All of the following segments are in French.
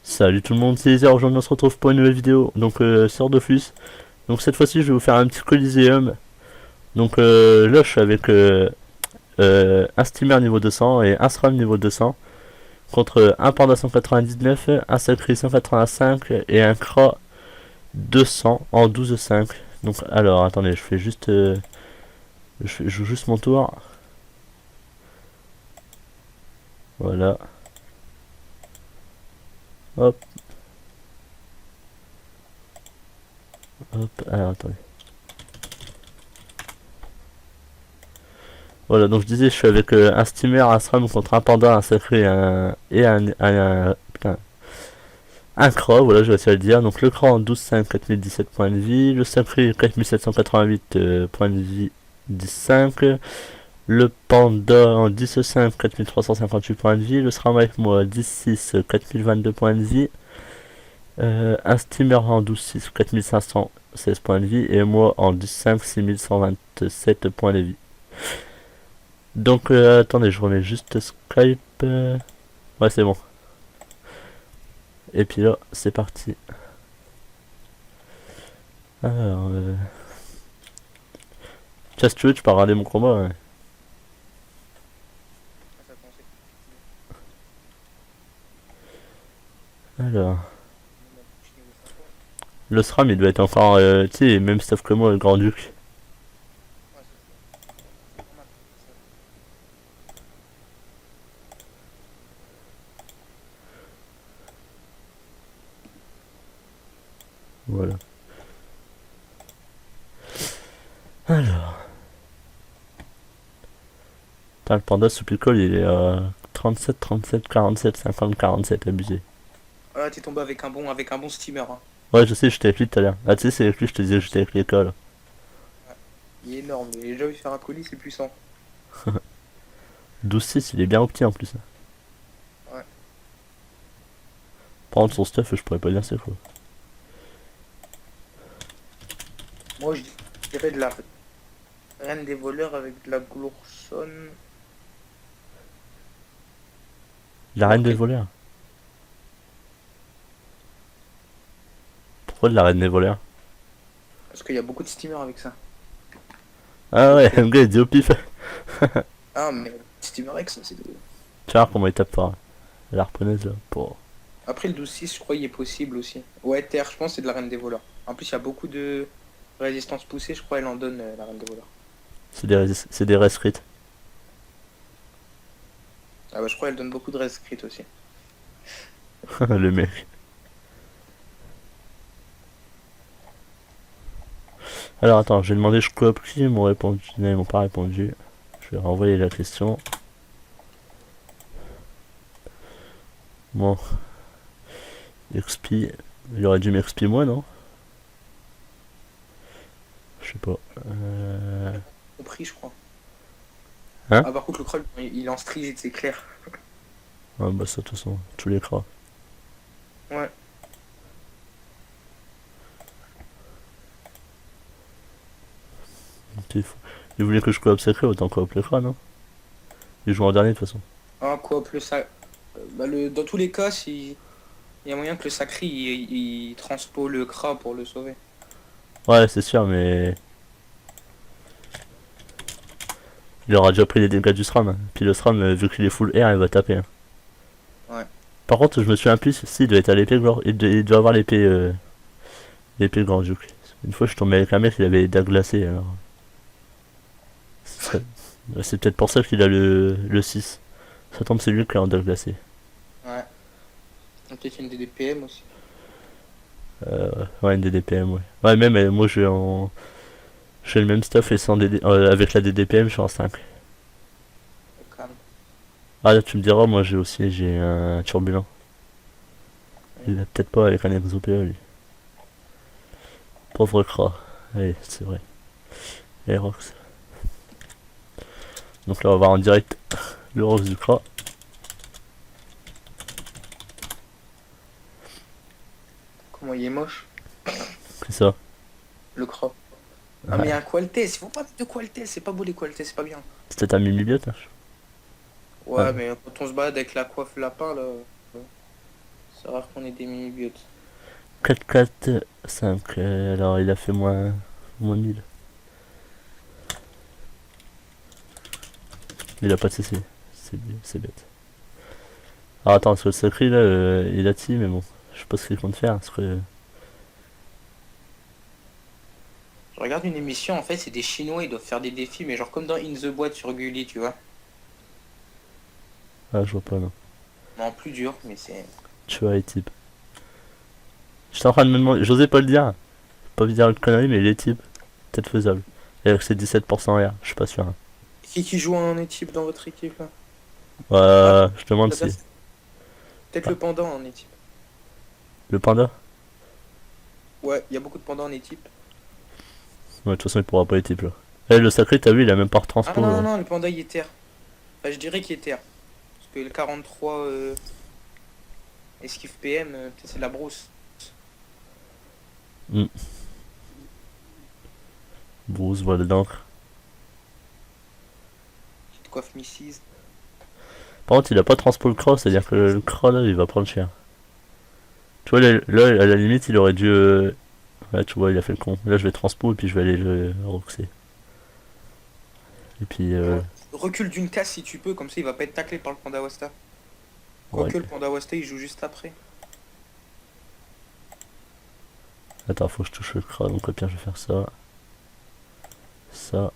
Salut tout le monde, c'est Lézard, aujourd'hui on se retrouve pour une nouvelle vidéo, donc sur Dofus. Donc cette fois-ci je vais vous faire un petit Coliseum. Donc là je suis avec un steamer niveau 200 et un SRAM niveau 200. Contre un Panda 199, un Sacré 185 et un Kra 200 en 12,5. Donc alors attendez, je fais juste... je joue juste mon tour. Voilà. Hop. Hop, alors attendez. Voilà, donc je disais, je suis avec un steamer, un SRAM contre un panda, un sacré putain, un craw, voilà, je vais essayer de le dire. Donc le craw en 12,5, 4017 points de vie, le sacré 4788 points de vie, 10,5, le panda en 10,5, 4358 points de vie, le SRAM avec moi 10,6, 4022 points de vie, un steamer en 12,6, 4516 points de vie, et moi en 10,5, 6127 points de vie. Donc attendez, je remets juste Skype. Ouais, c'est bon. Et puis là, c'est parti. Alors, tiens, si tu veux, tu peux regarder mon combat. Ouais. Alors, le SRAM il doit être encore, tu sais, même stuff que moi, le Grand Duc. Voilà. Alors, putain, le panda sous picole il est à 37, 37, 47, 50, 47, abusé. Voilà, t'es tombé avec un bon steamer. Hein. Ouais, je sais, j'étais avec lui tout à l'heure. Ah, tu sais, c'est avec lui, je te disais, j'étais avec l'école. Ouais. Il est énorme. J'ai déjà vu faire un colis, c'est puissant. 12-6, il est bien opti en plus. Ouais. Par contre, son stuff, je pourrais pas dire c'est quoi. Moi, je dirais de la reine des voleurs avec de la Glourson. La reine Ok. des voleurs. Pourquoi de la reine des voleurs? Parce qu'il y a beaucoup de steamers avec ça. Ah ouais, le gars il dit au pif. Ah, mais steamer X, c'est de... Tu vois comment il tape fort. La harponneuse là. Pour... Après, le 12-6, je crois, il est possible aussi. Ouais, Terre, je pense, c'est de la reine des voleurs. En plus, il y a beaucoup de résistance poussée, je crois, elle en donne, la reine des voleurs. C'est des rescrits. Ah bah, je crois qu'elle donne beaucoup de rescrits aussi. Le mec. Alors attends, j'ai demandé je coop qui, ils m'ont répondu. Non, ils m'ont pas répondu. Je vais renvoyer la question. Bon. XP. Il aurait dû m'XP moi, non? Je sais pas. Compris, je crois. Hein? Ah, par contre, le crawl, il est en street, c'est clair. Ah bah ça de toute façon, tous les cras. Ouais. Il voulait que je coop sacré, autant coop les cras, non? Il joue en dernier de toute façon. Ah, coop le sac. Bah, dans tous les cas, si... il y a moyen que le sacré il transpo le cra pour le sauver. Ouais, c'est sûr, mais... Il aura déjà pris les dégâts du SRAM. Hein. Puis le SRAM, vu qu'il est full air, il va taper. Hein. Ouais. Par contre, je me souviens plus si il doit être à l'épée, il doit avoir l'épée l'épée Grand Duc. Une fois, je suis tombé avec un mec, il avait des dagues glacées. Alors... C'est peut-être pour ça qu'il a le 6. Ça tombe, c'est lui qui a en dague glacée. Ouais. Peut-être une DDPM aussi. Ouais, une DDPM, ouais. Ouais, même moi, j'ai le même stuff et sans avec la DDPM, je suis en 5. Calme. Ah, là, tu me diras, moi, j'ai un turbulent. Il a peut-être pas avec un exopé, lui. Pauvre Kra. Oui, c'est vrai. Et Rox. Donc là, on va voir en direct le Rox du Kra. Comment il est moche. C'est ça. Le crop. Ah, mais il y Ouais. a un Qualtes. Il faut pas mettre de Qualtes. C'est pas beau les Qualtes, c'est pas bien. C'était ta bibliothèque. Ouais. Ouais, mais quand on se balade avec la coiffe lapin, là, c'est rare qu'on ait des mini-biotes. 4, 4, 5. Alors il a fait moins 1000. Il a pas de CC. C'est bête. Alors attends, parce que le sacré là, il a tiré, mais bon. Je sais pas ce qu'il compte faire. Parce que. Je regarde une émission, en fait, c'est des Chinois, ils doivent faire des défis, mais genre comme dans In the Boîte sur Gulli, tu vois. Ah, je vois pas non. Non, plus dur, mais c'est. Tu vois les types. J'étais en train de me demander. J'osais pas le dire. Pas vous dire une connerie, mais les types. Peut-être faisable. Et avec ses 17% R, je suis pas sûr. Hein. Qui joue en équipe dans votre équipe, là? Ah, Je te demande si. peut-être Ah, le pendant en équipe. le panda. Ouais, il y a beaucoup de pendants en équipe. Ouais, de toute façon, il pourra pas les types là. Eh, le sacré, t'as vu, il a même pas Ah retranspo. non, non, non, le panda, il est terre. Enfin, je dirais qu'il est terre. Parce que le 43 esquive PM, peut-être c'est de la brousse. Hmm. Bruce, voilà d'encre. Petite coiffe Mrs. Par contre, il a pas transpo le cross, c'est-à-dire que le cross là, il va prendre cher. Tu vois, là, à la limite, il aurait dû. Ouais, tu vois, il a fait le con. Là, je vais transpo et puis je vais aller le roxer. Et puis, Ouais. Recule d'une case si tu peux, comme ça il va pas être taclé par le panda Wasta. ouais. Quoique le panda Wasta il joue juste après. Attends, faut que je touche le cross, donc au pire, je vais faire ça. Ça,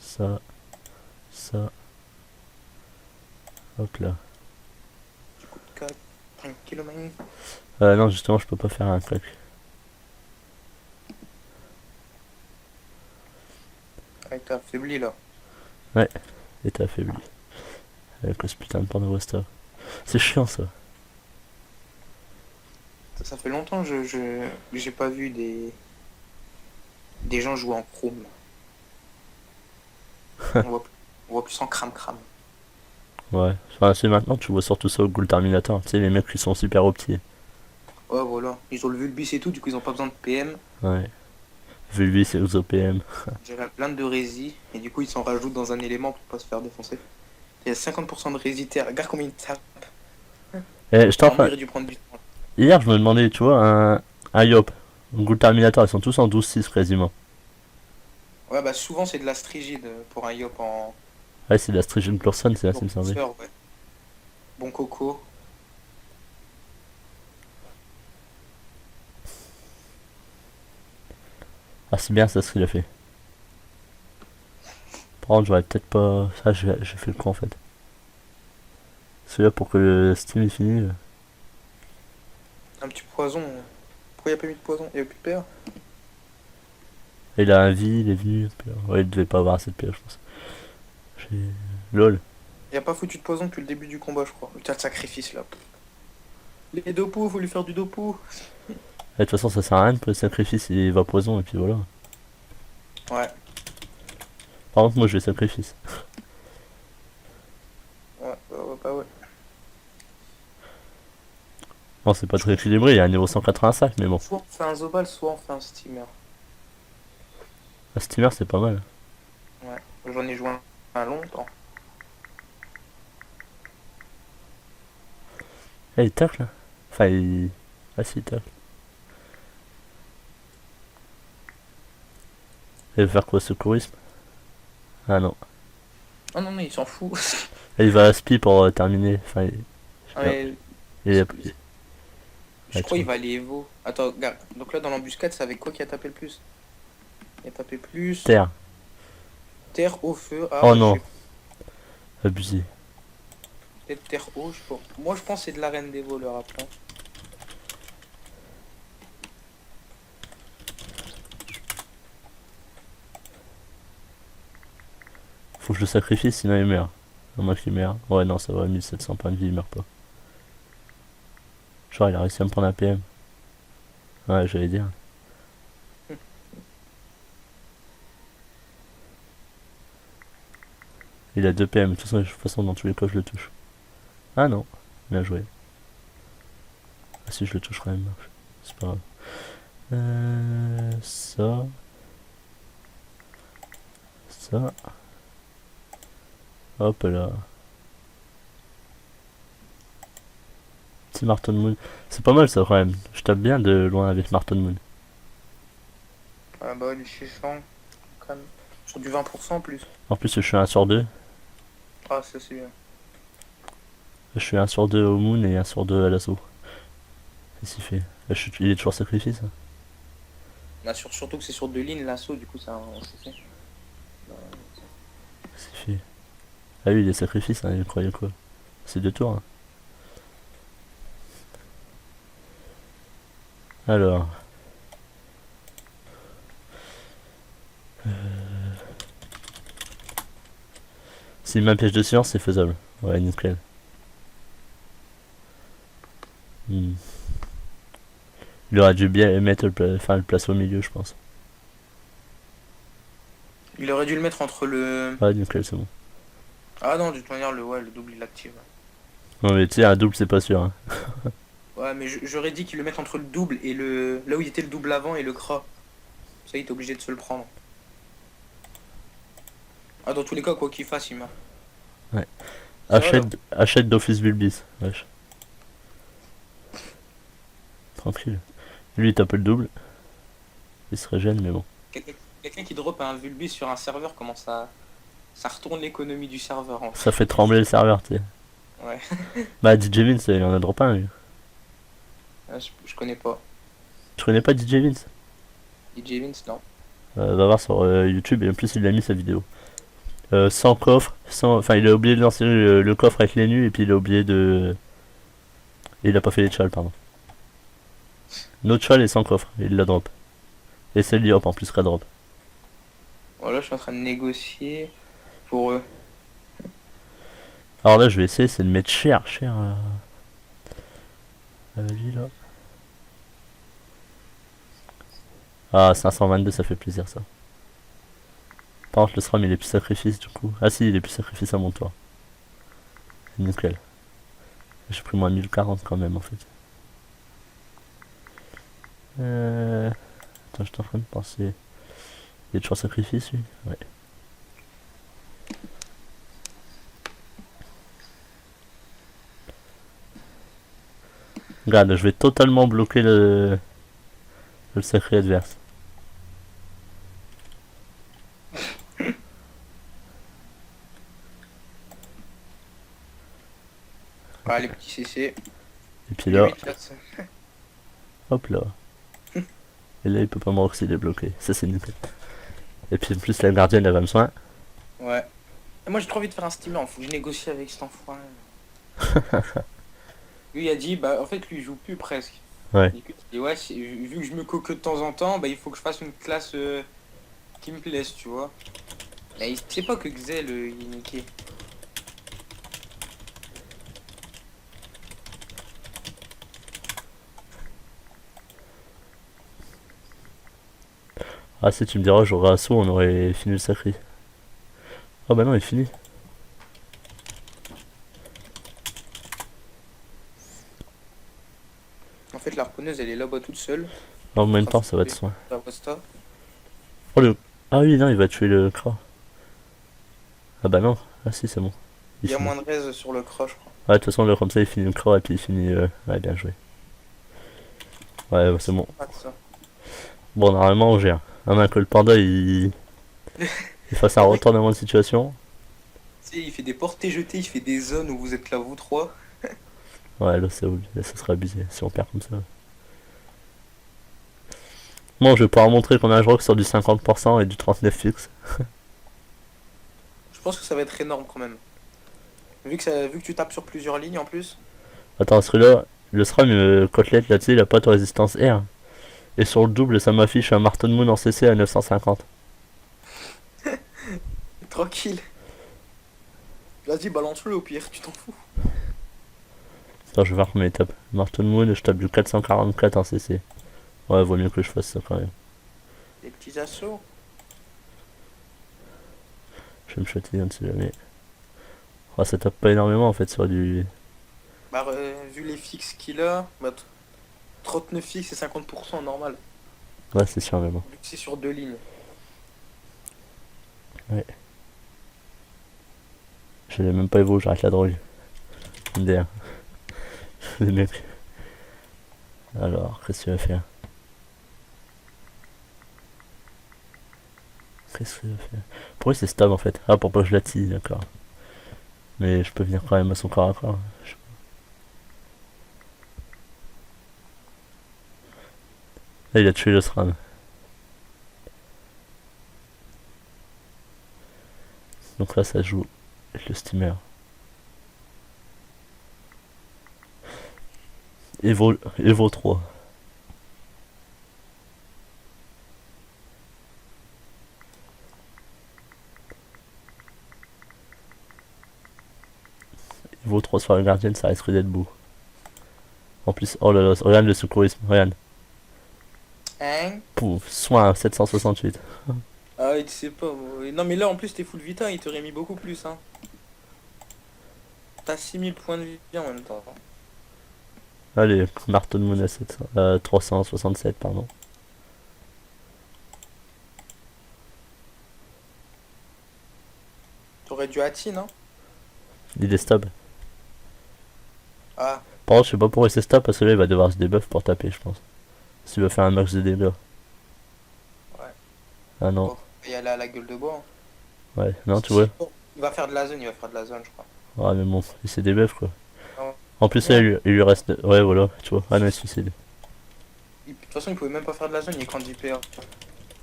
ça, ça. Hop là. Du coup, 4, 5 km. Non, justement, je peux pas faire un clac. Ah, t'es affaibli là. Ouais, et t'es affaibli. Avec ce putain de panda Wasta. C'est chiant ça. Ça fait longtemps que j'ai pas vu des gens jouer en chrome. On voit, on voit plus en cram-cram. Ouais. Enfin, c'est maintenant, tu vois surtout ça au Ghoul Terminator. Tu sais, les mecs qui sont super optis. Ouais, voilà. Ils ont le vulbus et tout, du coup ils ont pas besoin de PM. Ouais. Vulvis c'est aux OPM. J'ai la blinde de rési, et du coup ils s'en rajoutent dans un élément pour pas se faire défoncer. Il y a 50% de rési terre. Regarde combien il tape. Et je t'en Normalement il enfin, aurait dû prendre du temps. hier, je me demandais, tu vois, un Yop, un Ghoul Terminator, ils sont tous en 12-6 quasiment. Ouais, bah souvent c'est de la strigide pour un yop en Ouais, c'est de la Strigen Plurson, c'est là, ça me semblait. douceur, ouais. Bon coco. Ah, c'est bien ça ce qu'il a fait. Par contre, j'aurais peut-être pas. Ça, j'ai fait le coup en fait. Celui-là, pour que le Steam est fini. Un petit poison. Pourquoi il n'y a pas mis de poison? Il n'y a plus de PA. Il a un vie, il est venu. Ouais, il devait pas avoir assez de PA, je pense. J'ai. LOL. Il n'y a pas foutu de poison depuis le début du combat, je crois. Putain, le sacrifice là. Les dopos, faut lui faire du dopo. De toute façon, ça sert à rien pour le sacrifice, il va poison et puis voilà. Ouais, Par contre, moi je vais sacrifice. ouais. Bon, c'est pas très équilibré, il y a un niveau 185, mais bon. Soit on fait un Zobal, soit on fait un steamer. Un steamer, c'est pas mal. Ouais, j'en ai joué un longtemps. Eh, il tacle là. Enfin, il. Ah, si, il tacle. Il va faire quoi, secourisme? Ah non. Ah non, mais il s'en fout. Et il va à spi pour terminer. Enfin, je sais Ah, pas. mais Il a- je ah, crois tu qu'il vois. va aller Evo. Attends, regarde. Donc là, dans l'embuscade, c'est avec quoi qui a tapé le plus? Il a tapé plus. Terre. Terre, eau, feu. Ah Oh ouais, je non, sais. abusé. Peut-être terre, eau, je sais pas. Moi, je pense que c'est de l'arène des voleurs après. Faut que je le sacrifie sinon il meurt. À moins qu'il meurt. Ouais, non, ça va, 1700 points de vie, il meurt pas. Genre, il a réussi à me prendre un PM. Ouais, j'allais dire. Il a 2 PM, de toute façon, dans tous les cas, je le touche. Ah non, bien joué. Ah si, je le toucherai même. C'est pas grave. Ça. Ça. Hop là. Petit Marton Moon. C'est pas mal ça quand même. Je tape bien de loin avec Marton Moon. Ah bah, du 600, quand même. Sur du 20% en plus. En plus, je suis 1 sur 2. Ah, ça c'est bien. Je suis 1 sur 2 au Moon et 1 sur 2 à l'assaut. Qu'est-ce qu'il fait? Il est toujours sacrifice, hein. Là, surtout que c'est sur deux lignes l'assaut, du coup, ça on sait. Qu'est-ce qu'il fait? Ah oui, il est sacrifice, hein, il croyait quoi? C'est 2 tours, hein. Alors. S'il met un piège de science, c'est faisable. Ouais, nickel. Hmm. Il aurait dû bien mettre le place au milieu, je pense. Il aurait dû le mettre entre le... Ouais, nickel, c'est bon. Ah non, de toute manière, le double, il l'active. Non, mais tu sais, un double, c'est pas sûr, hein. Ouais, mais j'aurais dit qu'il le mette entre le double et le... Là où il était le double avant et le gras. Ça, il est obligé de se le prendre. Ah, dans tous les cas, quoi qu'il fasse, il meurt. Ouais. Ça va, là. Achète d'office Bulbis. Wesh. Tranquille. Lui, il tape le double. Il se régène, mais bon. Quelqu'un qui drop un Vulbis sur un serveur, comment ça... Ça retourne l'économie du serveur, en Ça fait. fait trembler le serveur, tu sais. Ouais. Bah, DJ Vince, il en a drop un, lui. Ah, je connais pas. Tu connais pas DJ Vince? DJ Vince, non. Va voir sur YouTube, et en plus, il a mis sa vidéo. Sans coffre, sans... Enfin, il a oublié de lancer le coffre avec les nus, et puis il a oublié de... Il a pas fait les chals, pardon. No chal et sans coffre, il la drop. Et c'est lui hop en plus qu'à drop. Voilà, je suis en train de négocier pour eux. Alors là, je vais essayer, c'est de mettre cher lui là. Ah, 522, ça fait plaisir ça. Par contre, le SRAM il est plus sacrifice du coup. Ah si, il est plus sacrifice à mon toit. Nickel. J'ai pris moins 1040 quand même en fait. Attends, je suis en train de penser. Il est toujours sacrifice lui? Ouais. Regarde, je vais totalement bloquer le sacré adverse. Ah, les petits CC. Et puis là, 8-4. hop là. Et là, il peut pas me roxy, il est bloqué. Ça, c'est nickel. Et puis en plus, la gardienne, elle va me soigner. Ouais. Et moi, j'ai trop envie de faire un steamer. Faut que je négocie avec cet enfoiré. Lui, il a dit, bah, en fait, lui, il joue plus presque. Ouais. Il dit, ouais, vu que je me coque de temps en temps, bah, il faut que je fasse une classe qui me plaise, tu vois. Là, il sait pas que Xel, il est niqué. Ah, si tu me diras, j'aurais assaut, on aurait fini le sacré. Ah bah non, il est fini. En fait, la harponneuse, elle est là-bas toute seule. En même temps, ça va te soin. La Costa. Oh le. Ah oui, non, il va tuer le cra. Ah bah non. Ah si, c'est bon. Il y a finit. moins de raise sur le cra, je crois. Ouais, de toute façon, là, comme ça, il finit le cra et puis il finit. Ouais, bien joué. Ouais, c'est bon. Pas de ça. Bon, normalement, on gère. À moins que le panda il fasse un Le mec, retournement de situation. tu sais, il fait des portées-jetées, il fait des zones où vous êtes là, vous trois. Ouais, là, là, ça sera abusé si on perd comme ça. Bon, je vais pouvoir montrer qu'on a un joueur sur du 50% et du 39 fixe. Je pense que ça va être énorme quand même. Vu que tu tapes sur plusieurs lignes en plus. Attends, parce que là, le SRAM côtelette là-dessus, il a pas de résistance R. Et sur le double, ça m'affiche un Marton Moon en CC à 950. Tranquille. Vas-y, balance-le au pire, tu t'en fous. Attends, je vais voir combien il tape. Marton Moon, je tape du 444 en CC. Ouais, vaut mieux que je fasse ça quand même. Des petits assauts. Je vais me choisir, on ne sait jamais. Oh, ça tape pas énormément en fait sur du. Bah, vu les fixes qu'il a, bah, 39 fixes et 50% normal. Ouais, c'est sûr, mais bon. Vu que c'est sur 2 lignes. Ouais. Je l'ai même pas évolué, j'arrête la drogue. MDR. Les mecs. Alors, qu'est-ce que tu vas faire? Qu'est-ce que tu vas faire? Pourquoi c'est stable en fait? Ah, pour pas que je la tire, d'accord. Mais je peux venir quand même à son corps à corps. Là, il a tué le SRAM. Donc là, ça joue avec le steamer. Evo 3. Evo 3 sur la gardienne, ça risque d'être beau. En plus, oh là là, regarde le secourisme, regarde. Hein? Pouf, soin 768. Ah ouais, tu sais pas. Moi. Non, mais là, en plus, t'es full vita, il t'aurait mis beaucoup plus, hein. T'as 6000 points de vie en même temps. Allez, marteau de monnaie 367, pardon. T'aurais dû hâter, non? Il est stable. Ah, Par contre, je sais pas pourquoi c'est stable parce que là, il va devoir se débuff pour taper, je pense. S'il veut faire un max de dégâts. ouais. Ah non, Bon, il y aller à la gueule de bois. ouais, non, tu vois. Bon, il va faire de la zone, il va faire de la zone, je crois. Ah, mais bon, il s'est débuff quoi. Ah, En plus, là, merde. il lui reste. Ouais, voilà, tu vois. Ah non, il se suicide. De toute façon, il pouvait même pas faire de la zone, il est quand JPA.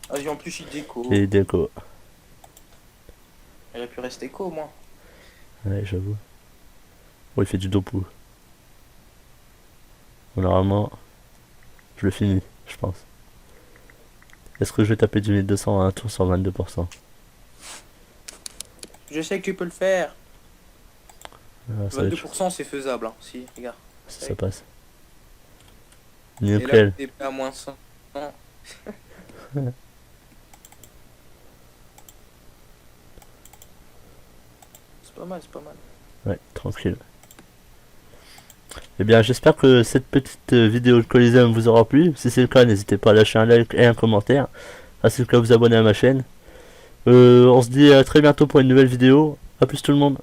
Vas-y, en plus, il déco. Et déco. Il aurait pu rester co, au moins. Ouais, j'avoue. Oh, il fait du dopu. Bon, normalement, je le finis, je pense. Est-ce que je vais taper du 1200 à un tour sur 22%? Je sais que tu peux le faire. Ah, ça va être chaud. 22%, c'est faisable, hein. Si, regarde. Ça passe. Et là, Nickel. t'es à moins 100. C'est pas mal, c'est pas mal. Ouais, tranquille. Eh bien, j'espère que cette petite vidéo de Coliseum vous aura plu. Si c'est le cas, n'hésitez pas à lâcher un like et un commentaire. Ainsi que à vous abonner à ma chaîne. On se dit à très bientôt pour une nouvelle vidéo. A plus tout le monde.